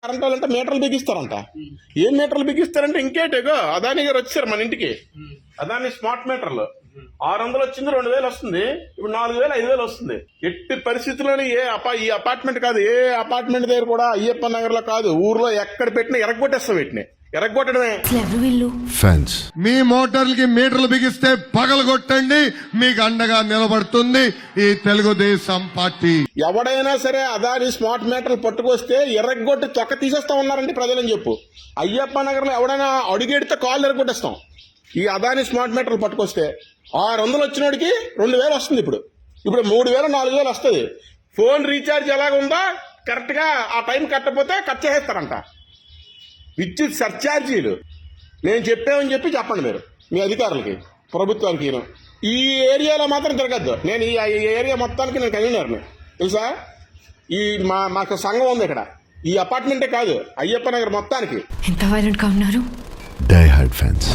Current వాళ్ళంటే మీటర్లు బిగిస్తారంట. ఏం మీటర్లు బిగిస్తారంటే ఇంకేటేగో అదాని గారు వచ్చారు మన ఇంటికి. అదాని స్మార్ట్ మీటర్లు 600 వచ్చింది, 2000 వస్తుంది, ఇప్పుడు 4000 5000 వస్తుంది. ఎట్టి పరిస్థితుల్లోని ఈ అపార్ట్మెంట్ కాదు, ఏ అపార్ట్మెంట్ దగ్గర కూడా అయ్యప్ప నగర్ లో కాదు, ఊర్లో ఎక్కడ పెట్టినా ఎరగొట్టేస్తాం. వీటిని ఎరగొట్టడమే. ఫ్యాన్స్ మీ మోటార్లకి మీటర్లు బిగిస్తే పగలగొట్టండి, మీకు అండగా నిలబడుతుంది ఈ తెలుగుదేశం పార్టీ. ఎవడైనా సరే అదాని స్మార్ట్ మీటర్లు పట్టుకొస్తే ఎర్రగొట్టి తొక్క తీసేస్తా ఉన్నారండి ప్రజలని చెప్పు. అయ్యప్ప నగర్ లో ఎవడైనా అడుగెడితే కాళ్ళు ఎరగొట్టేస్తాం. ఈ అదాని స్మార్ట్ మీటర్లు పట్టుకొస్తే 600 వచ్చినోడికి 2000 వస్తుంది. ఇప్పుడు 3000 4000 వస్తుంది. ఫోన్ రీఛార్జ్ ఎలాగుందో కరెక్ట్ గా ఆ టైం కట్టకపోతే కట్ చేసేస్తారంట. విద్యుత్ సర్ఛార్జీలు నేను చెప్పామని చెప్పండి మీరు మీ అధికారులకి, ప్రభుత్వానికి. ఈ ఏరియాలో మాత్రం తిరగద్దు. నేను ఈ ఏరియా మొత్తానికి నేను కన్వీనర్ని తెలుసా. మాకు సంఘం ఉంది ఇక్కడ. ఈ అపార్ట్మెంటే కాదు, అయ్యప్ప నగర్ మొత్తానికి. ఎంత వైలెంట్ గా ఉన్నారు. Die hard fans.